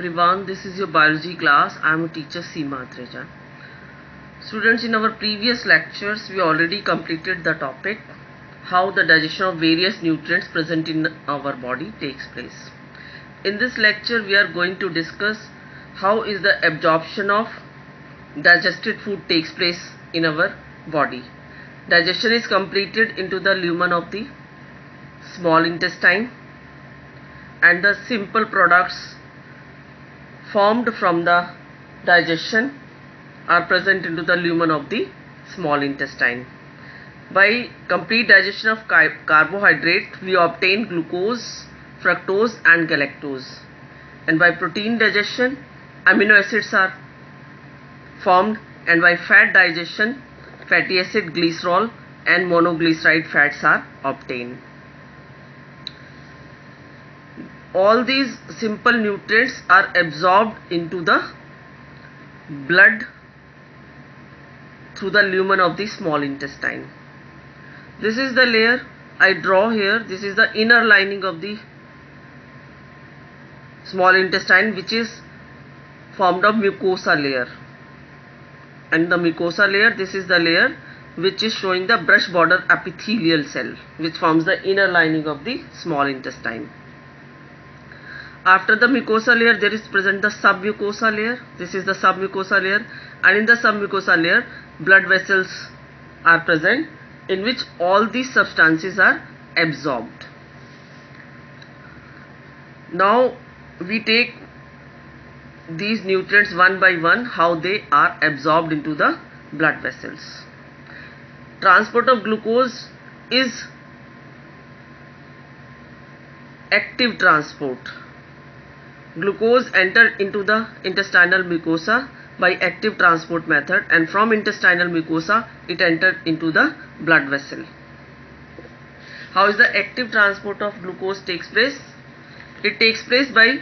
everyone, this is your biology class. I am a teacher Seema Atreja. Students, in our previous lectures we already completed the topic how the digestion of various nutrients present in our body takes place. In this lecture we are going to discuss how is the absorption of digested food takes place in our body. Digestion is completed into the lumen of the small intestine, and the simple products formed from the digestion are present into the lumen of the small intestine. By complete digestion of carbohydrate, we obtain glucose, fructose and galactose, and by protein digestion, amino acids are formed, and by fat digestion, fatty acid, glycerol and monoglyceride fats are obtained. All these simple nutrients are absorbed into the blood through the lumen of the small intestine. This is the layer I draw here. This is the inner lining of the small intestine, which is formed of mucosa layer, and the mucosa layer, this is the layer which is showing the brush border epithelial cell, which forms the inner lining of the small intestine. After the mucosa layer there is present the submucosa layer. This is the submucosa layer, and in the submucosa layer blood vessels are present in which all these substances are absorbed. Now we take these nutrients one by one, how they are absorbed into the blood vessels. Transport of glucose is active transport. Glucose enters into the intestinal mucosa by active transport method, and from intestinal mucosa it enters into the blood vessel. How is the active transport of glucose takes place? It takes place by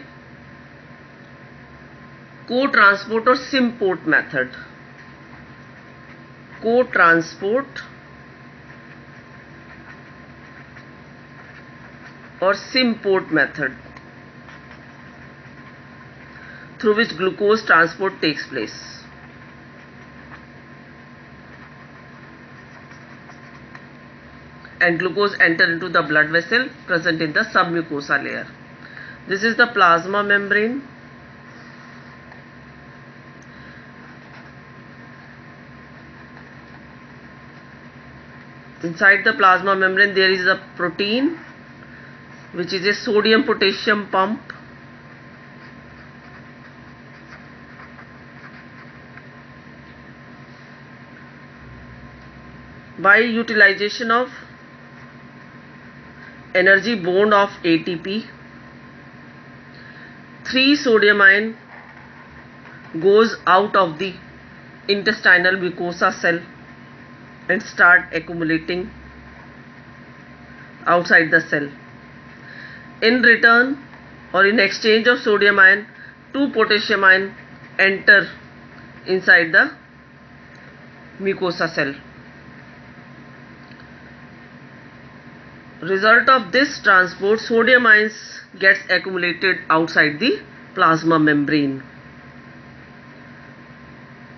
co-transport or symport method. Co-transport or symport method, through which glucose transport takes place. And glucose enters into the blood vessel present in the submucosa layer. This is the plasma membrane. Inside the plasma membrane there is a protein which is a sodium potassium pump. By utilization of energy bond of ATP, 3 sodium ion goes out of the intestinal mucosa cell and start accumulating outside the cell. In return or in exchange of sodium ion, 2 potassium ion enter inside the mucosa cell. Result of this transport, sodium ions gets accumulated outside the plasma membrane.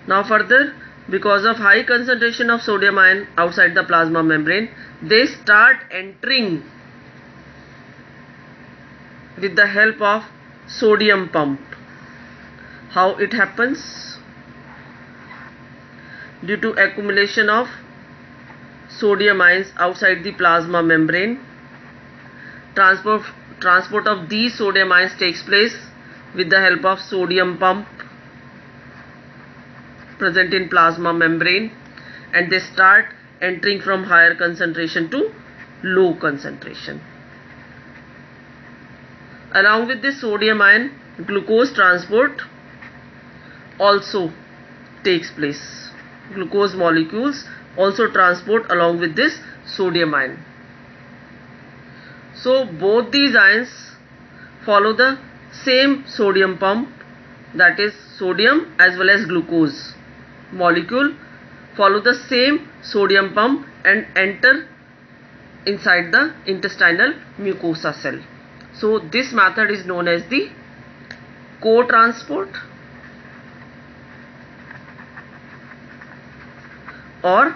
Now further, because of high concentration of sodium ion outside the plasma membrane, they start entering with the help of sodium pump. How it happens? Due to accumulation of sodium ions outside the plasma membrane, transport of these sodium ions takes place with the help of sodium pump present in plasma membrane, and they start entering from higher concentration to low concentration. Along with this sodium ion, glucose transport also takes place. Glucose molecules also transport along with this sodium ion. So both these ions follow the same sodium pump, that is sodium as well as glucose molecule follow the same sodium pump and enter inside the intestinal mucosa cell. So this method is known as the co-transport or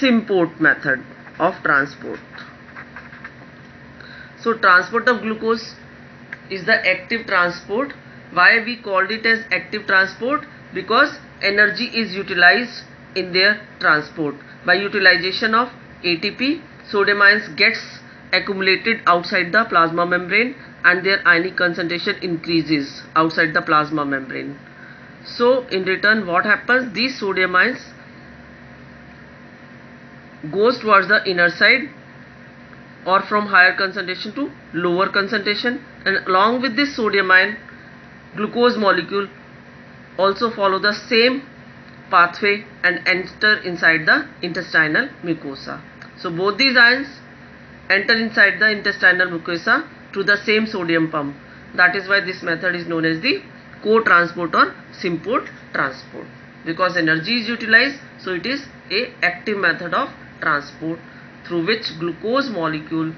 symport method of transport. So transport of glucose is the active transport. Why we called it as active transport? Because energy is utilized in their transport. By utilization of ATP, sodium ions gets accumulated outside the plasma membrane and their ionic concentration increases outside the plasma membrane. So in return, what happens? These sodium ions goes towards the inner side or from higher concentration to lower concentration, and along with this sodium ion, glucose molecule also follow the same pathway and enter inside the intestinal mucosa. So both these ions enter inside the intestinal mucosa through the same sodium pump. That is why this method is known as the co-transport or symport transport, because energy is utilized. So it is a active method of transport through which glucose molecule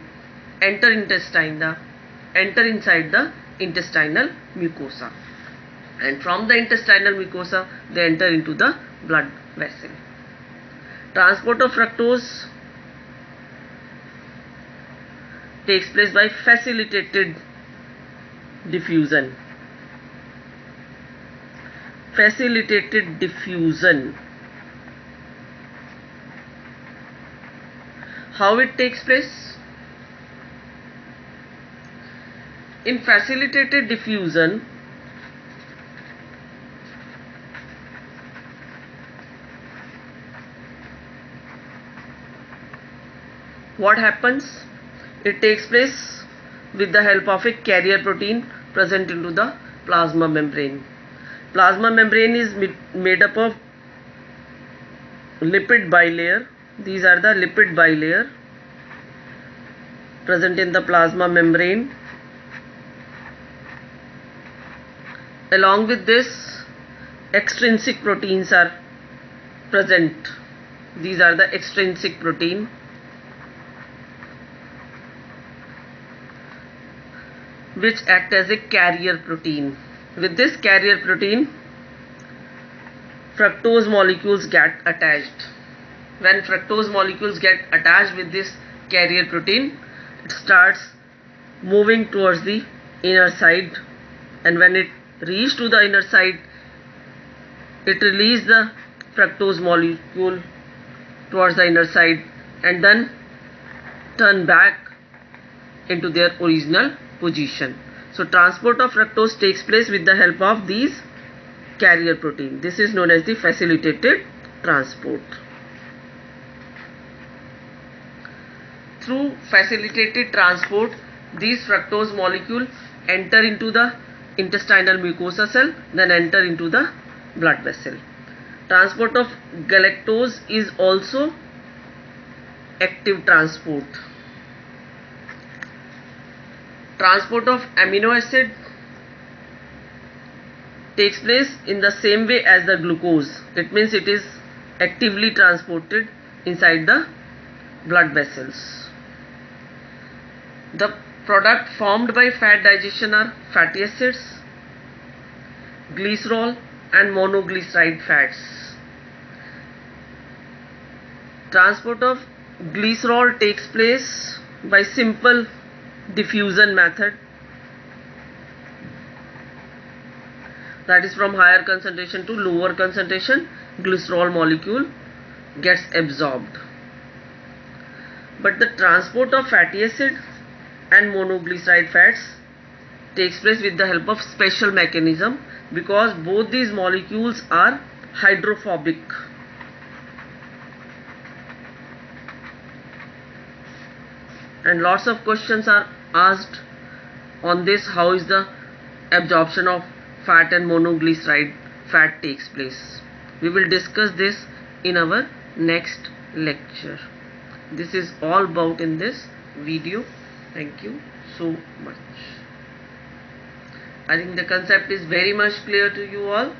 enter inside the intestinal mucosa, and from the intestinal mucosa they enter into the blood vessel. Transport of fructose takes place by facilitated diffusion. Facilitated diffusion. How it takes place? In facilitated diffusion, what happens? It takes place with the help of a carrier protein present into the plasma membrane. Plasma membrane is made up of lipid bilayer. These are the lipid bilayer present in the plasma membrane. Along with this, extrinsic proteins are present. These are the extrinsic protein which act as a carrier protein. With this carrier protein, fructose molecules get attached. When fructose molecules get attached with this carrier protein, it starts moving towards the inner side, and when it reaches to the inner side, it releases the fructose molecule towards the inner side and then turn back into their original position. So transport of fructose takes place with the help of these carrier protein. This is known as the facilitated transport. Through facilitated transport, these fructose molecules enter into the intestinal mucosa cell, then enter into the blood vessel. Transport of galactose is also active transport. Transport of amino acid takes place in the same way as the glucose. It means it is actively transported inside the blood vessels. The product formed by fat digestion are fatty acids, glycerol and monoglyceride fats. Transport of glycerol takes place by simple diffusion method, that is from higher concentration to lower concentration, glycerol molecule gets absorbed. But the transport of fatty acid and monoglyceride fats takes place with the help of special mechanism, because both these molecules are hydrophobic. And lots of questions are asked on this, how is the absorption of fat and monoglyceride fat takes place. We will discuss this in our next lecture. This is all about in this video. Thank you so much. I think the concept is very much clear to you all.